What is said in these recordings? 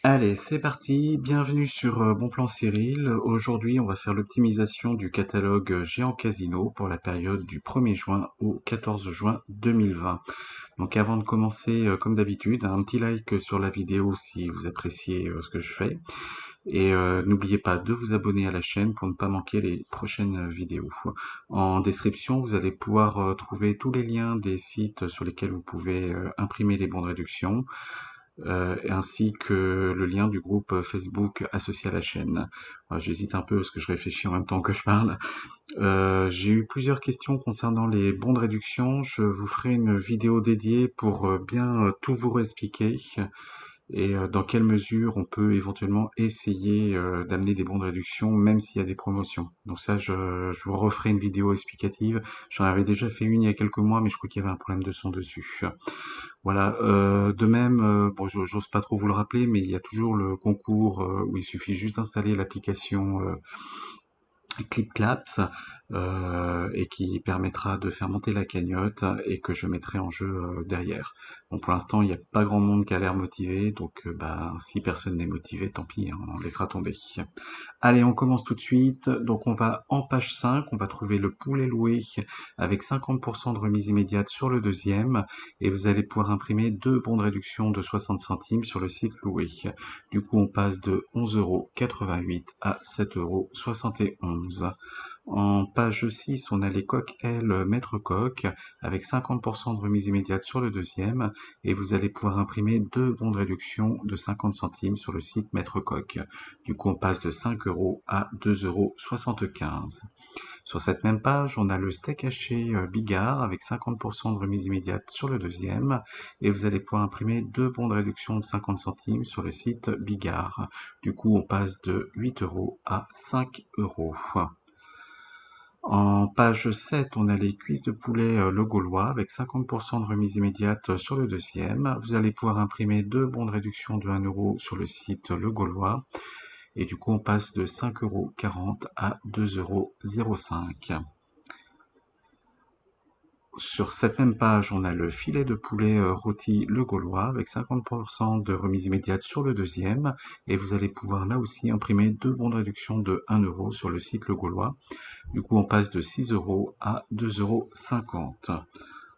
Allez, c'est parti, bienvenue sur Bon Plan Cyril. Aujourd'hui, on va faire l'optimisation du catalogue Géant Casino pour la période du 1er juin au 14 juin 2020. Donc avant de commencer, comme d'habitude, un petit like sur la vidéo si vous appréciez ce que je fais. Et n'oubliez pas de vous abonner à la chaîne pour ne pas manquer les prochaines vidéos. En description, vous allez pouvoir trouver tous les liens des sites sur lesquels vous pouvez imprimer les bons de réduction. Ainsi que le lien du groupe Facebook associé à la chaîne. J'hésite un peu parce que je réfléchis en même temps que je parle. J'ai eu plusieurs questions concernant les bons de réduction. Je vous ferai une vidéo dédiée pour bien tout vous expliquer et dans quelle mesure on peut éventuellement essayer d'amener des bons de réduction même s'il y a des promotions. Donc ça, je vous referai une vidéo explicative. J'en avais déjà fait une il y a quelques mois, mais je crois qu'il y avait un problème de son dessus. Voilà, de même, bon, j'ose pas trop vous le rappeler, mais il y a toujours le concours où il suffit juste d'installer l'application Clipclaps et qui permettra de faire monter la cagnotte et que je mettrai en jeu derrière. Bon, pour l'instant, il n'y a pas grand monde qui a l'air motivé, donc si personne n'est motivé, tant pis, hein, on laissera tomber. Allez, on commence tout de suite. Donc on va en page 5, on va trouver le poulet loué avec 50% de remise immédiate sur le deuxième et vous allez pouvoir imprimer deux bons de réduction de 60 centimes sur le site loué. Du coup, on passe de 11,88 € à 7,71 €. En page 6, on a les coques L Maître Coq avec 50% de remise immédiate sur le deuxième et vous allez pouvoir imprimer deux bons de réduction de 50 centimes sur le site Maître Coq. Du coup, on passe de 5 € à 2,75 €. Sur cette même page, on a le steak haché Bigard avec 50% de remise immédiate sur le deuxième et vous allez pouvoir imprimer deux bons de réduction de 50 centimes sur le site Bigard. Du coup, on passe de 8 € à 5 €. En page 7, on a les cuisses de poulet Le Gaulois avec 50% de remise immédiate sur le deuxième. Vous allez pouvoir imprimer deux bons de réduction de 1 € sur le site Le Gaulois. Et du coup, on passe de 5,40 € à 2,05 €. Sur cette même page, on a le filet de poulet rôti Le Gaulois avec 50% de remise immédiate sur le deuxième. Et vous allez pouvoir là aussi imprimer deux bons de réduction de 1 € sur le site Le Gaulois. Du coup, on passe de 6 € à 2,50 €.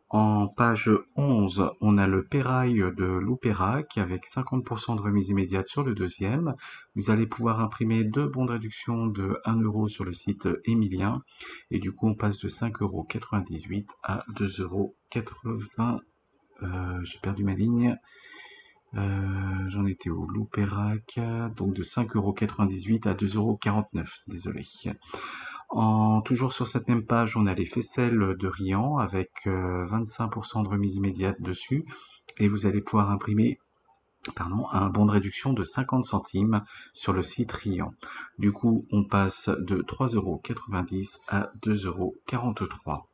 En page 11, on a le Pérail de Loupérac avec 50% de remise immédiate sur le deuxième. Vous allez pouvoir imprimer deux bons de réduction de 1 € sur le site Émilien. Et du coup, on passe de 5,98 € à 2,80 €. J'ai perdu ma ligne. J'en étais au Loupérac. Donc de 5,98 € à 2,49 €. Désolé. Toujours sur cette même page, on a les faisselles de Riant avec 25% de remise immédiate dessus et vous allez pouvoir imprimer un bon de réduction de 50 centimes sur le site Riant. Du coup, on passe de 3,90 € à 2,43 €.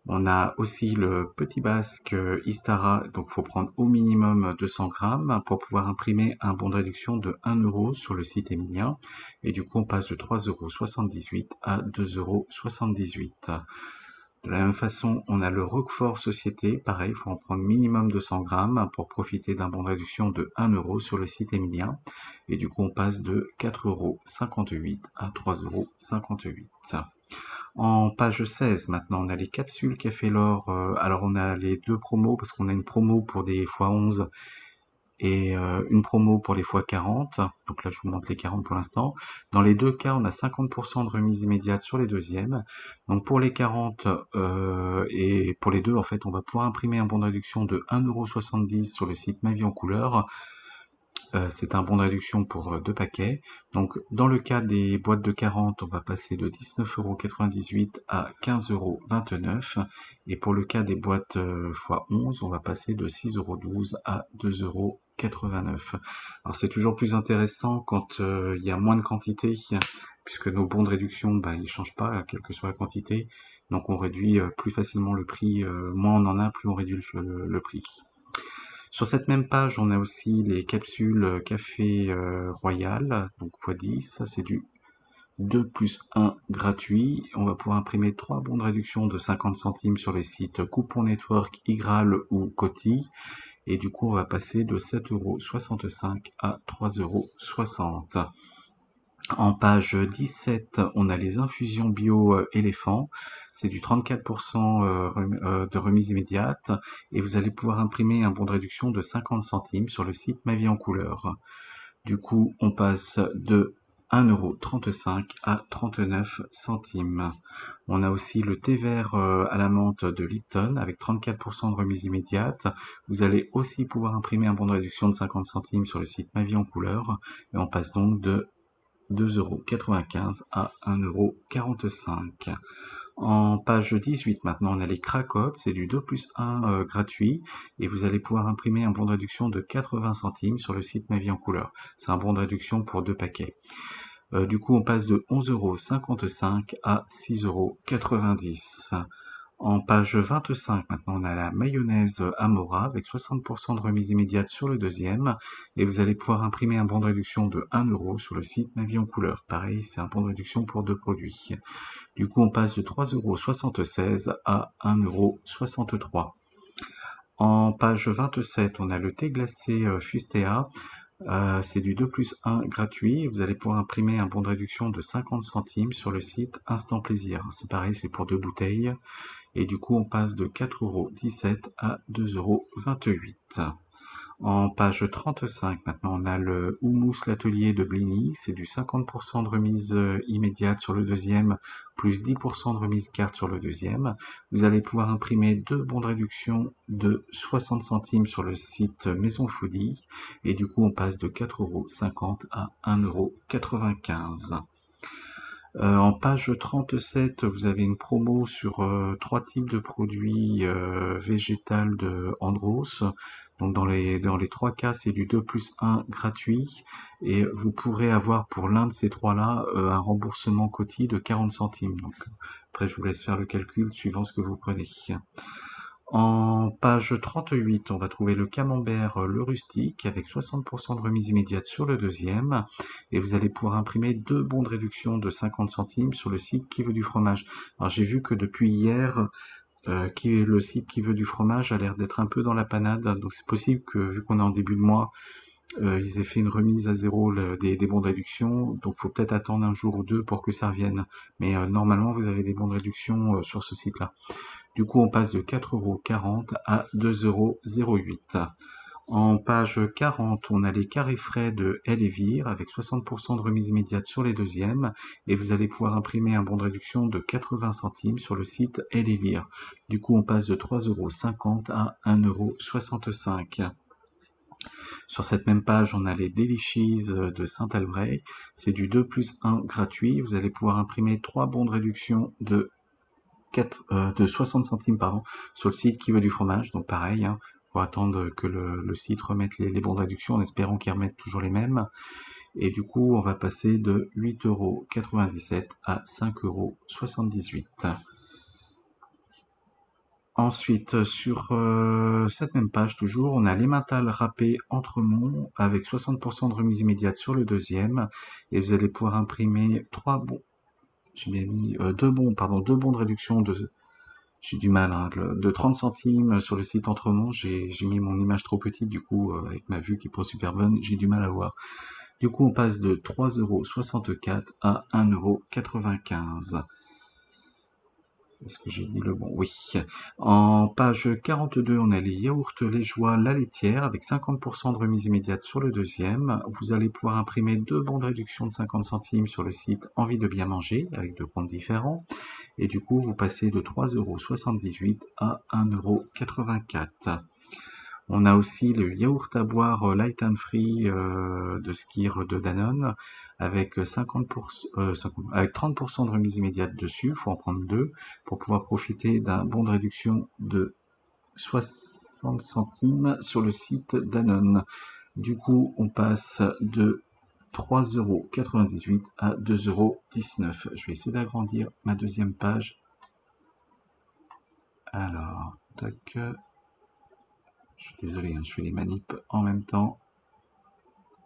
On a aussi le petit basque Istara, donc il faut prendre au minimum 200 grammes pour pouvoir imprimer un bon de réduction de 1 € sur le site Émilien. Et du coup, on passe de 3,78 € à 2,78 €. De la même façon, on a le Roquefort Société, pareil, il faut en prendre minimum 200 grammes pour profiter d'un bon de réduction de 1 € sur le site Émilien. Et du coup, on passe de 4,58 € à 3,58 €. En page 16, maintenant, on a les capsules Café L'Or. Alors, on a les deux promos parce qu'on a une promo pour des x11 et une promo pour les x40. Donc là, je vous montre les 40 pour l'instant. Dans les deux cas, on a 50% de remise immédiate sur les deuxièmes. Donc pour les 40 et pour les deux, en fait, on va pouvoir imprimer un bon de réduction de 1,70 € sur le site Ma Vie en Couleur. C'est un bon de réduction pour deux paquets. Donc dans le cas des boîtes de 40, on va passer de 19,98 € à 15,29 € et pour le cas des boîtes x11, on va passer de 6,12 € à 2,89 €. Alors c'est toujours plus intéressant quand il y a moins de quantité, puisque nos bons de réduction, ils ne changent pas, quelle que soit la quantité. Donc on réduit plus facilement le prix, moins on en a, plus on réduit le prix. Sur cette même page, on a aussi les capsules Café Royal, donc x10, ça c'est du 2 plus 1 gratuit. On va pouvoir imprimer 3 bons de réduction de 50 centimes sur les sites Coupon Network, Igral ou Coty. Et du coup, on va passer de 7,65 € à 3,60 €. En page 17, on a les infusions bio éléphant. C'est du 34% de remise immédiate et vous allez pouvoir imprimer un bon de réduction de 50 centimes sur le site Ma Vie en Couleur. Du coup, on passe de 1,35 € à 39 centimes. On a aussi le thé vert à la menthe de Lipton avec 34% de remise immédiate. Vous allez aussi pouvoir imprimer un bon de réduction de 50 centimes sur le site Ma Vie en Couleur et on passe donc de 2,95 € à 1,45 €. En page 18, maintenant, on a les cracottes, c'est du 2+1 gratuit, et vous allez pouvoir imprimer un bon de réduction de 80 centimes sur le site Ma Vie en Couleur. C'est un bon de réduction pour 2 paquets. Du coup, on passe de 11,55 € à 6,90 €. En page 25, maintenant, on a la mayonnaise Amora avec 60% de remise immédiate sur le deuxième. Et vous allez pouvoir imprimer un bon de réduction de 1 € sur le site Ma Vie en Couleur. Pareil, c'est un bon de réduction pour 2 produits. Du coup, on passe de 3,76 € à 1,63 €. En page 27, on a le thé glacé Fustéa. C'est du 2+1 gratuit. Vous allez pouvoir imprimer un bon de réduction de 50 centimes sur le site Instant Plaisir. C'est pareil, c'est pour 2 bouteilles. Et du coup, on passe de 4,17 € à 2,28 €. En page 35, maintenant, on a le houmous l'atelier de Bligny. C'est du 50% de remise immédiate sur le deuxième, plus 10% de remise carte sur le deuxième. Vous allez pouvoir imprimer 2 bons de réduction de 60 centimes sur le site Maison Foodie. Et du coup, on passe de 4,50 € à 1,95 €. En page 37, vous avez une promo sur 3 types de produits végétales de Andros. Donc dans les 3 cas, c'est du 2+1 gratuit. Et vous pourrez avoir pour l'un de ces 3-là un remboursement cotis de 40 centimes. Donc après, je vous laisse faire le calcul suivant ce que vous prenez. En page 38, on va trouver le camembert le rustique avec 60% de remise immédiate sur le deuxième et vous allez pouvoir imprimer 2 bons de réduction de 50 centimes sur le site Qui veut du fromage. Alors j'ai vu que depuis hier, le site Qui veut du fromage a l'air d'être un peu dans la panade, donc c'est possible que vu qu'on est en début de mois, ils aient fait une remise à zéro des bons de réduction, donc il faut peut-être attendre un jour ou deux pour que ça revienne. Mais normalement, vous avez des bons de réduction sur ce site-là. Du coup, on passe de 4,40 € à 2,08 €. En page 40, on a les carrés frais de Elevir avec 60% de remise immédiate sur les deuxièmes et vous allez pouvoir imprimer un bon de réduction de 80 centimes sur le site Elevir. Du coup, on passe de 3,50 € à 1,65 €. Sur cette même page, on a les Deli Cheese de Saint-Albrecht. C'est du 2+1 gratuit. Vous allez pouvoir imprimer 3 bons de réduction de 60 centimes sur le site Qui veut du fromage. Donc pareil, hein, faut attendre que le site remette les bons de réduction en espérant qu'ils remettent toujours les mêmes. Et du coup, on va passer de 8,97 € à 5,78 €. Ensuite, sur cette même page toujours, on a l'emmental râpé Entremont avec 60% de remise immédiate sur le deuxième. Et vous allez pouvoir imprimer 3 bons. J'ai bien mis 2 bons de réduction de. J'ai du mal, hein, de 30 centimes sur le site Entremont. J'ai mis mon image trop petite, du coup, avec ma vue qui est pas super bonne, j'ai du mal à voir. Du coup, on passe de 3,64 € à 1,95 €. Est-ce que j'ai dit le bon? Oui. En page 42, on a les yaourts Léjoie La Laitière avec 50% de remise immédiate sur le deuxième. Vous allez pouvoir imprimer 2 bons de réduction de 50 centimes sur le site Envie de bien manger avec 2 comptes différents. Et du coup, vous passez de 3,78 € à 1,84 €. On a aussi le yaourt à boire light and free de Skir de Danone avec 30% de remise immédiate dessus. Il faut en prendre 2 pour pouvoir profiter d'un bon de réduction de 60 centimes sur le site Danone. Du coup, on passe de 3,98 € à 2,19 €. Je vais essayer d'agrandir ma deuxième page. Alors, tac. Je suis désolé, hein, je fais les manips en même temps.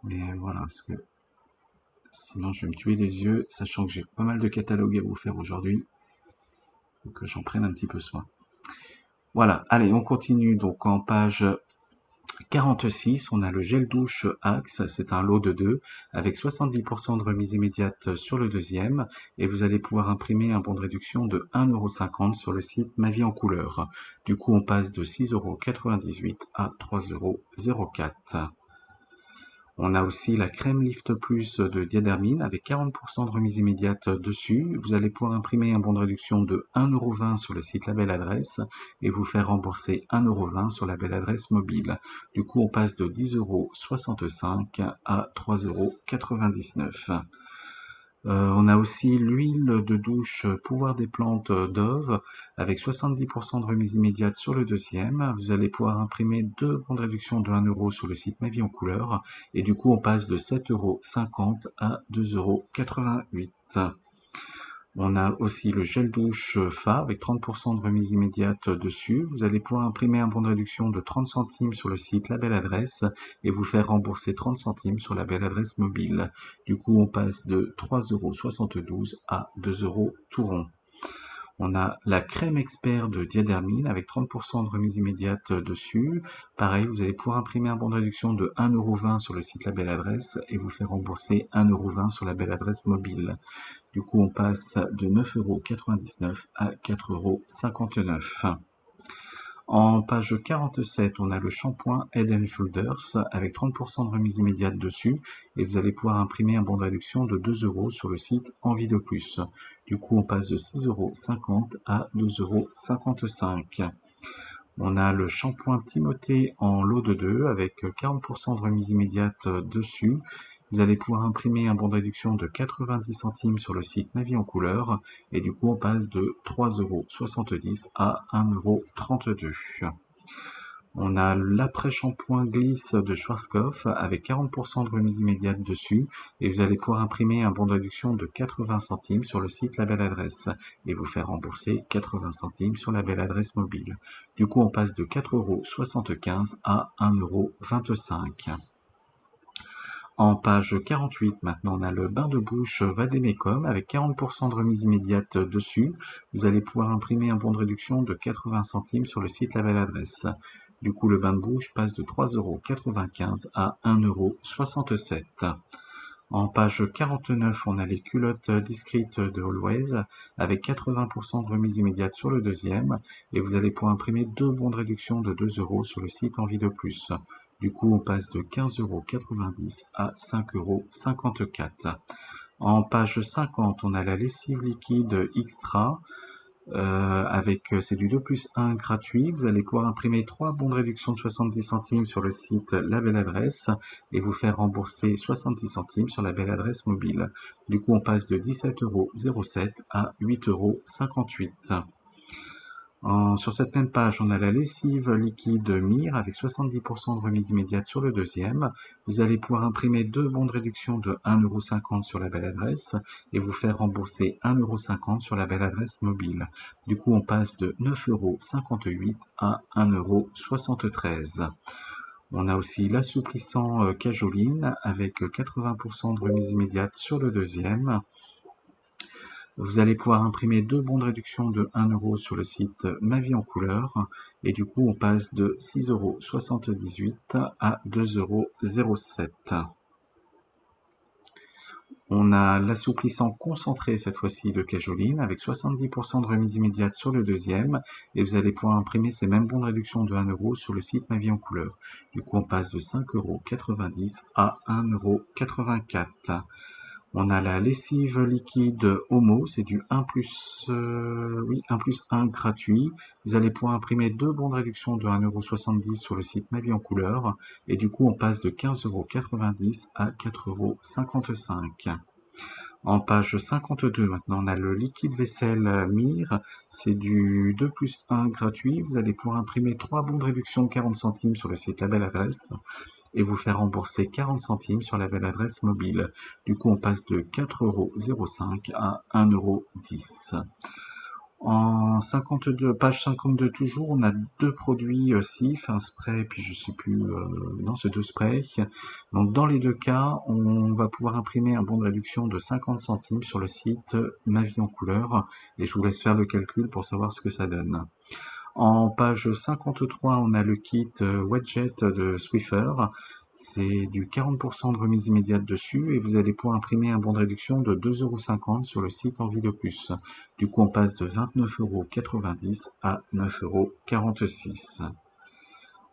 Mais voilà, parce que sinon je vais me tuer les yeux, sachant que j'ai pas mal de catalogues à vous faire aujourd'hui. Donc que j'en prenne un petit peu soin. Voilà, allez, on continue donc en page 46, on a le gel douche Axe, c'est un lot de 2 avec 70% de remise immédiate sur le deuxième et vous allez pouvoir imprimer un bon de réduction de 1,50 € sur le site Ma Vie en Couleur. Du coup, on passe de 6,98 € à 3,04 €. On a aussi la crème Lift Plus de Diadermine avec 40% de remise immédiate dessus. Vous allez pouvoir imprimer un bon de réduction de 1,20 € sur le site La Belle Adresse et vous faire rembourser 1,20 € sur la Belle Adresse mobile. Du coup, on passe de 10,65 € à 3,99 €. On a aussi l'huile de douche Pouvoir des plantes Dove avec 70% de remise immédiate sur le deuxième. Vous allez pouvoir imprimer 2 bons de réduction de 1 € sur le site Ma Vie en Couleur et du coup on passe de 7,50 € à 2,88 €. On a aussi le gel douche Fa avec 30% de remise immédiate dessus. Vous allez pouvoir imprimer un bon de réduction de 30 centimes sur le site La Belle Adresse et vous faire rembourser 30 centimes sur la Belle Adresse mobile. Du coup, on passe de 3,72 € à 2 € tout rond. On a la crème expert de Diadermine avec 30% de remise immédiate dessus. Pareil, vous allez pouvoir imprimer un bon de réduction de 1,20 € sur le site La Belle Adresse et vous faire rembourser 1,20 € sur la Belle Adresse mobile. Du coup, on passe de 9,99 € à 4,59 €. En page 47, on a le shampoing Head & Shoulders avec 30% de remise immédiate dessus et vous allez pouvoir imprimer un bon de réduction de 2 € sur le site Envie de Plus. Du coup, on passe de 6,50 € à 2,55 €. On a le shampoing Timothée en lot de 2 avec 40% de remise immédiate dessus. Vous allez pouvoir imprimer un bon de réduction de 90 centimes sur le site Ma Vie en Couleur et du coup on passe de 3,70 € à 1,32 €. On a l'après-shampoing glisse de Schwarzkopf avec 40% de remise immédiate dessus et vous allez pouvoir imprimer un bon de réduction de 80 centimes sur le site La Belle Adresse et vous faire rembourser 80 centimes sur la Belle Adresse mobile. Du coup on passe de 4,75 € à 1,25 €. En page 48, maintenant, on a le bain de bouche Vademecum avec 40% de remise immédiate dessus. Vous allez pouvoir imprimer un bon de réduction de 80 centimes sur le site La Belle Adresse. Du coup, le bain de bouche passe de 3,95 € à 1,67 €. En page 49, on a les culottes discrètes de Always avec 80% de remise immédiate sur le deuxième et vous allez pouvoir imprimer 2 bons de réduction de 2 € sur le site Envie de Plus. Du coup, on passe de 15,90 € à 5,54 €. En page 50, on a la lessive liquide Extra c'est du 2+1 gratuit. Vous allez pouvoir imprimer 3 bons de réduction de 70 centimes sur le site La Belle Adresse et vous faire rembourser 70 centimes sur la Belle Adresse mobile. Du coup, on passe de 17,07 € à 8,58 €. Sur cette même page, on a la lessive liquide Mire avec 70% de remise immédiate sur le deuxième. Vous allez pouvoir imprimer 2 bons de réduction de 1,50 € sur la Belle Adresse et vous faire rembourser 1,50 € sur la Belle Adresse mobile. Du coup, on passe de 9,58 € à 1,73 €. On a aussi l'assouplissant Cajoline avec 80% de remise immédiate sur le deuxième. Vous allez pouvoir imprimer 2 bons de réduction de 1 € sur le site Ma Vie en Couleur et du coup on passe de 6,78 € à 2,07 €. On a l'assouplissant concentré cette fois-ci de Cajoline avec 70% de remise immédiate sur le deuxième et vous allez pouvoir imprimer ces mêmes bons de réduction de 1 € sur le site Ma Vie en Couleur. Du coup on passe de 5,90 € à 1,84 €. On a la lessive liquide Omo, c'est du 1+1 gratuit. Vous allez pouvoir imprimer 2 bons de réduction de 1,70 € sur le site Ma Vie en Couleur et du coup on passe de 15,90 € à 4,55 €. En page 52, maintenant, on a le liquide vaisselle Mire, c'est du 2+1 gratuit. Vous allez pouvoir imprimer 3 bons de réduction de 40 centimes sur le site La Belle Adresse et vous faire rembourser 40 centimes sur la Belle Adresse mobile. Du coup, on passe de 4,05 € à 1,10 €. En 52, page 52 toujours, on a 2 produits Cif, un spray, puis je sais plus, non, c'est 2 sprays. Donc dans les 2 cas, on va pouvoir imprimer un bon de réduction de 50 centimes sur le site Ma Vie en Couleur, et je vous laisse faire le calcul pour savoir ce que ça donne. En page 53, on a le kit Widget de Swiffer. C'est du 40% de remise immédiate dessus et vous allez pouvoir imprimer un bon de réduction de 2,50 € sur le site Enviloplus. Du coup, on passe de 29,90 € à 9,46 €.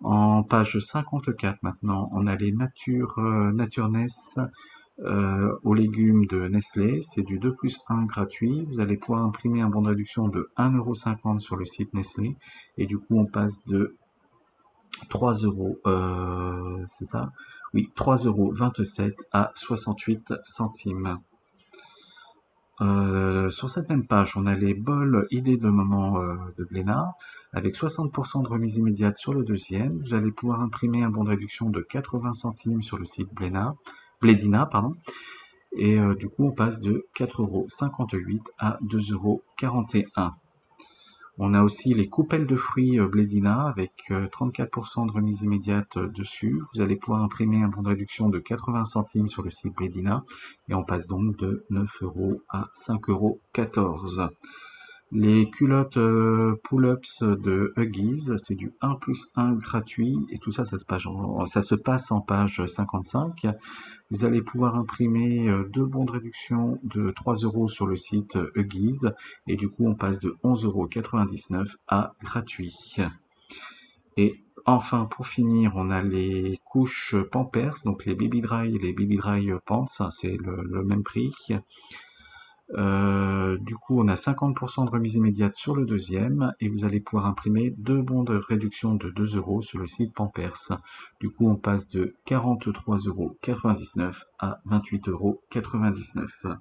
En page 54 maintenant, on a les Naturness aux légumes de Nestlé. C'est du 2+1 gratuit. Vous allez pouvoir imprimer un bon de réduction de 1,50 € sur le site Nestlé. Et du coup, on passe de 3 euros, c'est ça? Oui, 3,27 € à 68 centimes. Sur cette même page, on a les bols idées de maman de Glénat, avec 60% de remise immédiate sur le deuxième. Vous allez pouvoir imprimer un bon de réduction de 80 centimes sur le site Blédina, pardon. Et du coup, on passe de 4,58 € à 2,41 €. On a aussi les coupelles de fruits Blédina avec 34% de remise immédiate dessus. Vous allez pouvoir imprimer un bon de réduction de 80 centimes sur le site Blédina et on passe donc de 9 € à 5,14 €. Les culottes pull-ups de Huggies, c'est du 1+1 gratuit et tout ça, ça se passe en page 55. Vous allez pouvoir imprimer deux bons de réduction de 3 € sur le site Huggies et du coup on passe de 11,99 € à gratuit. Et enfin pour finir on a les couches Pampers, donc les Baby Dry et les Baby Dry Pants, c'est le même prix. Du coup, on a 50% de remise immédiate sur le deuxième et vous allez pouvoir imprimer deux bons de réduction de 2 € sur le site Pampers. Du coup, on passe de 43,99 € à 28,99 €.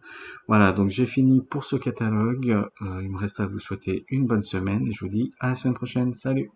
Voilà, donc j'ai fini pour ce catalogue. Il me reste à vous souhaiter une bonne semaine et je vous dis à la semaine prochaine. Salut!